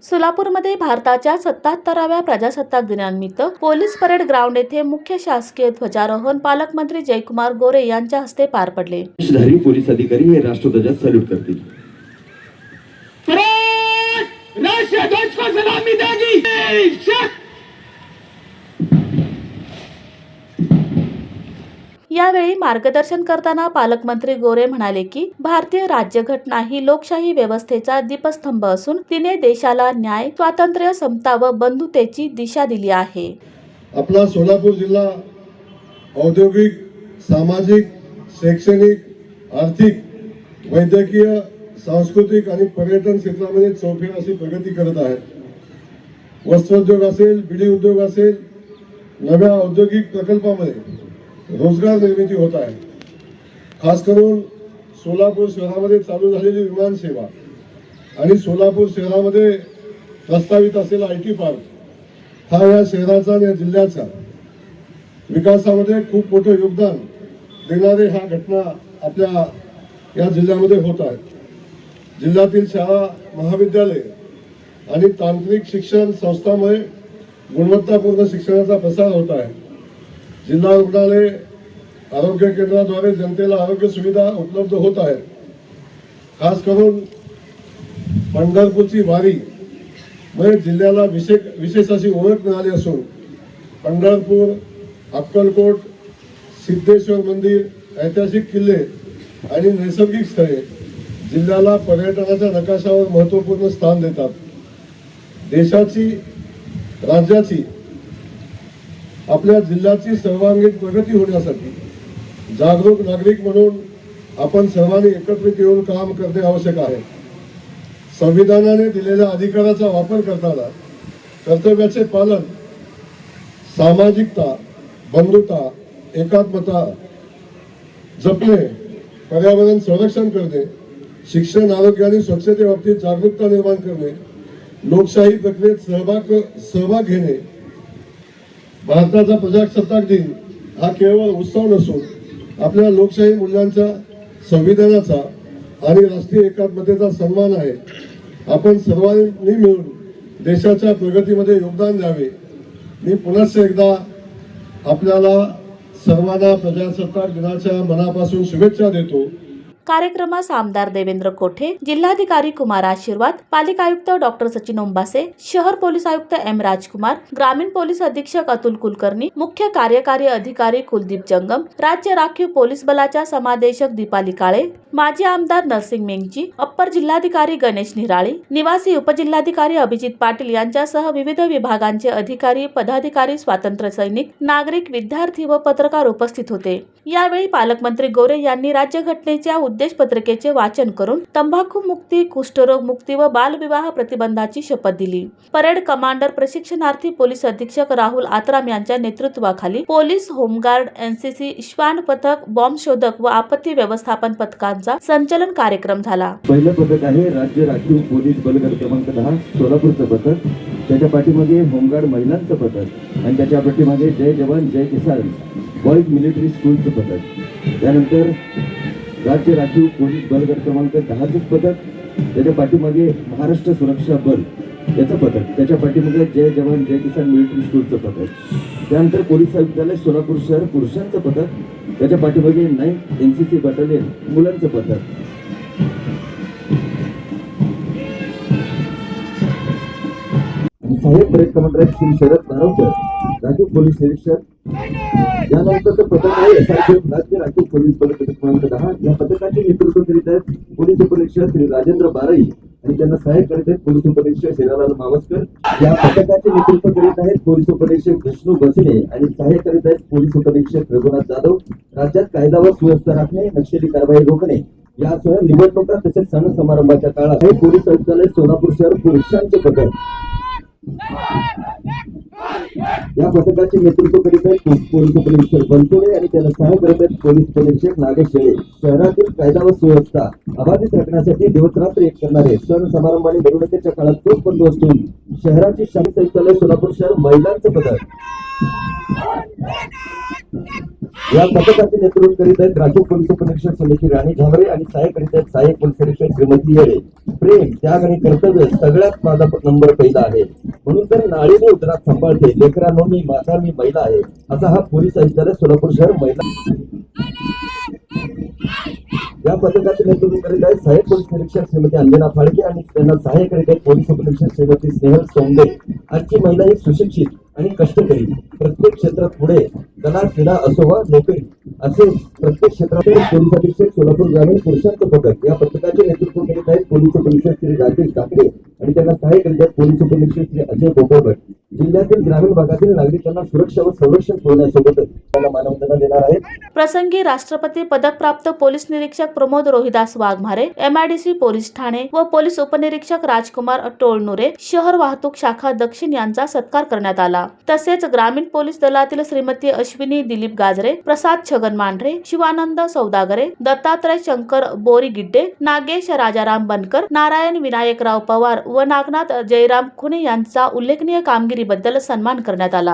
सोलापूरमध्ये भारताच्या 77व्या प्रजासत्ताक दिनानिमित्त पोलीस परेड ग्राउंड येथे मुख्य शासकीय ध्वजारोहण पालकमंत्री जयकुमार गोरे यांच्या हस्ते पार पडले। धारी पोलीस अधिकारी हे राष्ट्रध्वजात सॅल्यूट करतील। राष्ट्रीय ध्वज को सलामी देगी। यावेळी मार्गदर्शन करताना पालकमंत्री गोरे म्हणाले की भारतीय राज्यघटना ही लोकशाही व्यवस्थेचा दीपस्तंभ असून तिने देशाला न्याय, स्वातंत्र्य, समता व बंधुतेची दिशा दिली आहे। आपला सोलापूर जिल्हा औद्योगिक, सामाजिक, शैक्षणिक, आर्थिक, वैद्यकीय, सांस्कृतिक आणि पर्यटन क्षेत्रामध्ये चौफेर अशी प्रगती करत आहे। वस्त्रोद्योग असेल, बिडी उद्योग असेल, नव्या औद्योगिक प्रकल्पामध्ये रोजगार निर्मिती होत आहे। खास करून सोलापूर शहरामध्ये चालू झालेली विमान सेवा आणि सोलापूर शहरामध्ये प्रस्तावित असलेला IT पार्क हा या शहराचा आणि जिल्ह्याचा विकासामध्ये खूप मोठं योगदान देणारे ह्या घटना आपल्या या जिल्ह्यामध्ये होत आहेत। जिल्ह्यातील शाळा, महाविद्यालय आणि तांत्रिक शिक्षण संस्थांमुळे गुणवत्तापूर्ण शिक्षणाचा प्रसार होत आहे। जिल्हा रुग्णालय, आरोग्य केंद्राद्वारे जनतेला आरोग्य सुविधा उपलब्ध होत आहेत। खास करून पंढरपूरची वारी म्हणजे जिल्ह्याला विशेष अशी ओळख मिळाली असून पंढरपूर, अक्कलकोट, सिद्धेश्वर मंदिर, ऐतिहासिक किल्ले आणि नैसर्गिक स्थळे जिल्ह्याला पर्यटनाच्या नकाशावर महत्त्वपूर्ण स्थान देतात। देशाची, राज्याची, आपल्या जिल्ह्याची सर्वांगीण प्रगती होण्यासाठी जागरूक नागरिक म्हणून आपण सर्वांनी एकत्रित येऊन काम करणे आवश्यक आहे। संविधानाने दिलेल्या अधिकाराचा वापर करताना कर्तव्याचे पालन, सामाजिकता, बंधुता, एकात्मता जपणे, पर्यावरण संरक्षण करणे, शिक्षण, आरोग्य आणि स्वच्छतेबाबतीत जागरूकता निर्माण करणे, लोकशाही प्रक्रियेत सहभाग घेणे। भारताचा प्रजासत्ताक दिन हा केवळ उत्सव नसून आपल्या लोकशाही मूल्यांचा, संविधानाचा आणि राष्ट्रीय एकात्मतेचा सन्मान आहे। आपण सर्वांनी मिळून देशाच्या प्रगतीमध्ये योगदान द्यावे। मी पुन्हा एकदा आपल्याला सर्वांना प्रजासत्ताक दिनाच्या मनापासून शुभेच्छा देतो। कार्यक्रमास आमदार देवेंद्र कोठे, जिल्हाधिकारी कुमार आशीर्वाद, पालिका आयुक्त डॉक्टर सचिन ओंबासे, शहर पोलीस आयुक्त M राजकुमार, ग्रामीण पोलीस अधीक्षक अतुल कुलकर्णी, मुख्य कार्यकारी अधिकारी कुलदीप जंगम, राज्य राखीव पोलीस बलाच्या समादेशक दीपाली काळे, माजी आमदार नरसिंग मेंगजी, अप्पर जिल्हाधिकारी गणेश निराळी, निवासी उपजिल्हाधिकारी अभिजित पाटील यांच्यासह विविध विभागांचे अधिकारी, पदाधिकारी, स्वातंत्र्य सैनिक, नागरिक, विद्यार्थी व पत्रकार उपस्थित होते। यावेळी पालकमंत्री गोरे यांनी राज्यघटनेच्या उद्देश पत्रिकेचे वाचन करून तंबाखू मुक्ती, कुष्ठरोग मुक्ती व बालविवाह प्रतिबंधाची शपथ दिली। परेड कमांडर प्रशिक्षणार्थी पोलीस अधीक्षक राहुल आत्राम यांच्या नेतृत्वाखाली पोलीस, होमगार्ड, NCC, श्वान पथक, बॉम्ब शोधक व आपत्ती व्यवस्थापन पथकांचा संचलन कार्यक्रम झाला। पहिलं पथक आहे राज्य राखीव पोलीस बलगट क्रमांक 10 सोलापूरचं पथक, त्याच्या पाठीमागे होमगार्ड महिलांचं पथक आणि त्याच्या पाठीमागे जय जवान जय किसान बॉईज मिलिटरी स्कूलचं पथक। त्यानंतर राज्य राखीव पोलीस बलगट क्रमांक 10चं पथक, त्याच्या पाठीमागे महाराष्ट्र सुरक्षा बल याचं पथक, त्याच्या पाठीमागे जय जवान जय किसान मिलिटरी स्कूलचं पथक। त्यानंतर पोलीस आयुक्तालय सोलापूर शहर पुरुषांचं पथक, त्याच्या पाठीमागे 9th NCC बटालियन मुलांचं पथक। सहाय्यक परेड कमांडर श्री शरद नारवकर, राखीव पोलीस निरीक्षक। यानंतरचं पथक आहे SRPF राज्य राखीव पोलीस बलगट क्रमांक 10। या पथकाचे नेतृत्व करीत आहेत पोलीस उपनिरीक्षक श्री राजेंद्र बाराई आणि त्यांना सहाय्यक करीत आहेत पोलीस उपनिरीक्षक हिरालाल मावस्कर। या पथकाचे नेतृत्व करीत आहेत पोलीस उपनिरीक्षक विष्णू बसिने आणि सहाय्यक करीत आहेत पोलीस उपनिरीक्षक रघुनाथ जाधव। राज्यात कायदा व सुव्यवस्था राखणे, नक्षली कारवाई रोखणे यासह निवडणुका तसेच सण समारंभाच्या काळात हे पोलीस आयुक्तालय सोलापूर शहर पुरुषांचे पथक। या पथकाचे नेतृत्व करीत आहेत पोलीस उपनिरीक्षक बनसोडे आणि त्यांना सहाय्य करत आहेत पोलीस उपनिरीक्षक नागेश शेळे। शहरातील कायदा व सुव्यवस्था अबाधित राखण्यासाठी दिवसरात्र एक करणारे सण समारंभ आणि मिरवणुकीच्या काळात चोख बंदोबस्त होऊन शहराची शाही आयुक्तालय सोलापूर शहर महिलांचं पथक। या पथकाचे नेतृत्व करीत आहेत राजीव पोलीस उपनिरीक्षक श्रीमती राणी झांबरे आणि सहाय्यक करीत आहेत सहाय्यक पोलीस निरीक्षक श्रीमती येळे. प्रेम, त्याग आणि कर्तव्य सगळ्यात माझा नंबर पहिला आहे. म्हणून तर नाळीने उतरात सांभाळते लेकरांनो मी माता मी महिला आहे, असा हा पोलीस आयुक्तालय सोलापूर शहर महिला या पथकाचे नेतृत्व करीत आहेत सहाय्यक पोलीस निरीक्षक श्रीमती अंजना फाळके आणि त्यांना सहाय्य करीत आहेत पोलीस उपनिरीक्षक श्रीमती स्नेहल सोंडे. आजची महिला ही सुशिक्षित आणि कष्टकरी, प्रत्येक क्षेत्रात पुढे, कला क्रीडा असो वा नोकरी असेच प्रत्येक क्षेत्रात पोलीस अधीक्षक सोलापूर ग्रामीण पुरुषांचं पथक या पथकाचे नेतृत्व करीत आहेत पोलीस उपनिरीक्षक श्री राजेश ठाकरे आणि त्यांना सहाय्य करीत आहेत पोलीस उपनिरीक्षक श्री अजय गोपाळभट. जिल्ह्यातील ग्रामीण भागातील नागरिकांना सुरक्षा व संरक्षण पुरवण्यासोबतच त्यांना मानवंदना देणार आहेत. प्रसंगी राष्ट्रपती पदक प्राप्त पोलीस निरीक्षक प्रमोद रोहिदास वाघमारे, MIDC पोलीस ठाणे व पोलीस उपनिरीक्षक राजकुमार टोळनुरे, शहर वाहतूक शाखा दक्षिण यांचा सत्कार करण्यात आला. तसेच ग्रामीण पोलीस दलातील श्रीमती अश्विनी दिलीप गाजरे, प्रसाद छगन मांढरे, शिवानंद सौदागरे, दत्तात्रय शंकर बोरीगिड्डे, नागेश राजाराम बनकर, नारायण विनायकराव पवार व नागनाथ जयराम खुने यांचा उल्लेखनीय कामगिरीबद्दल सन्मान करण्यात आला.